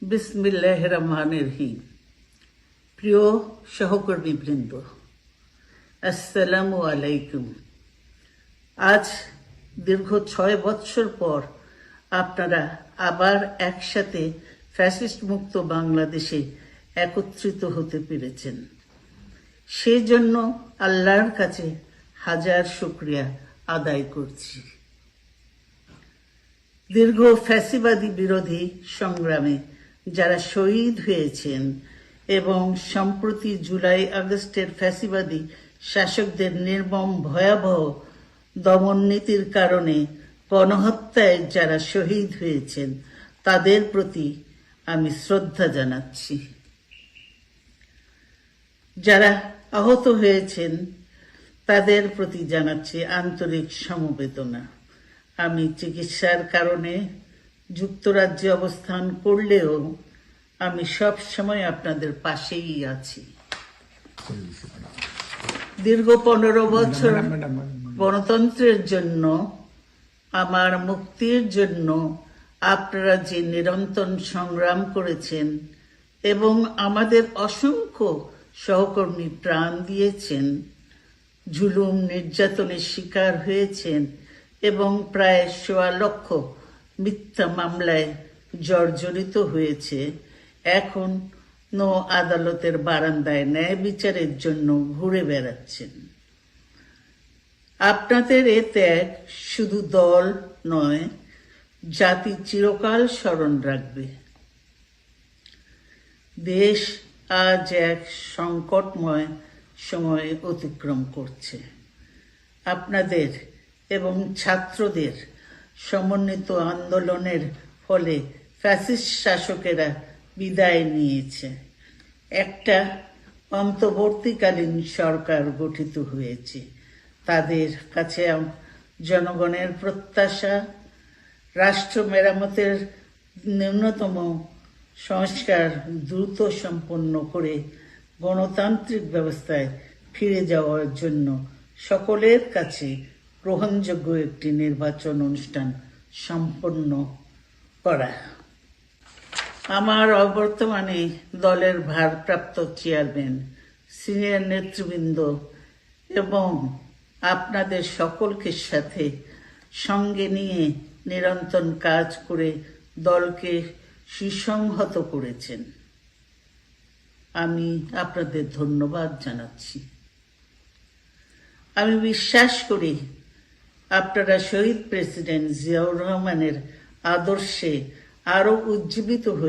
বিসমিল্লাহির রহমানির রহিম। প্রিয় সহকর্মীবৃন্দ, আসসালামু আলাইকুম। আজ দীর্ঘ 6 বৎসর পর আপনারা আবার একসাথে ফ্যাসিস্ট মুক্ত বাংলাদেশে একত্রিত হতে পেরেছেন। সেজন্য আল্লাহর কাছে হাজার শুকরিয়া আদায় করছি। দীর্ঘ ফ্যাসিবাদী বিরোধী সংগ্রামে যারা শহীদ হয়েছেন এবং সম্প্রতি জুলাই আগস্টের ফ্যাসিবাদী শাসকদের নির্মম ভয়াবহ দমন নীতির কারণে গণহত্যায় যারা শহীদ হয়েছেন তাদের প্রতি আমি শ্রদ্ধা জানাচ্ছি। যারা আহত হয়েছেন তাদের প্রতি জানাচ্ছি আন্তরিক সমবেদনা। আমি চিকিৎসার কারণে যুক্তরাজ্যে অবস্থান করলেও আমি সব সময় আপনাদের পাশেই আছি। দীর্ঘ 15 বছর গণতন্ত্রের জন্য, আমার মুক্তির জন্য আপনারা যে নিরন্তর সংগ্রাম করেছেন এবং আমাদের অসংখ্য সহকর্মী প্রাণ দিয়েছেন, জুলুম নির্যাতনের শিকার হয়েছেন এবং প্রায় 1.25 লক্ষ মিথ্যা মামলায় জর্জরিত হয়েছে, এখন আদালতের বারান্দায় ন্যায় বিচারের জন্য ঘুরে বেড়াচ্ছেন। আপনাদের এ ত্যাগ শুধু দল নয়, জাতি চিরকাল স্মরণ রাখবে। দেশ আজ এক সংকটময় সময় অতিক্রম করছে। আপনাদের এবং ছাত্রদের সমন্বিত আন্দোলনের ফলে ফ্যাসিস্ট শাসকেরা বিদায় নিয়েছে। একটা অন্তর্বর্তীকালীন সরকার গঠিত হয়েছে। তাদের কাছে জনগণের প্রত্যাশা, রাষ্ট্র মেরামতের ন্যূনতম সংস্কার দ্রুত সম্পন্ন করে গণতান্ত্রিক ব্যবস্থায় ফিরে যাওয়ার জন্য সকলের কাছে গ্রহণযোগ্য একটি নির্বাচন অনুষ্ঠান সম্পন্ন করা। আমার অবর্তমানে দলের ভারপ্রাপ্ত চেয়ারম্যান, সিনিয়র নেতৃবৃন্দ এবং আপনাদের সকলকে সাথে সঙ্গে নিয়ে নিরন্তর কাজ করে দলকে সুসংহত করেছেন। আমি আপনাদের ধন্যবাদ জানাচ্ছি। আমি বিশ্বাস করি আপনারা শহীদ প্রেসিডেন্ট জিয়াউর রহমানের আদর্শে আরো উজ্জীবিত হয়ে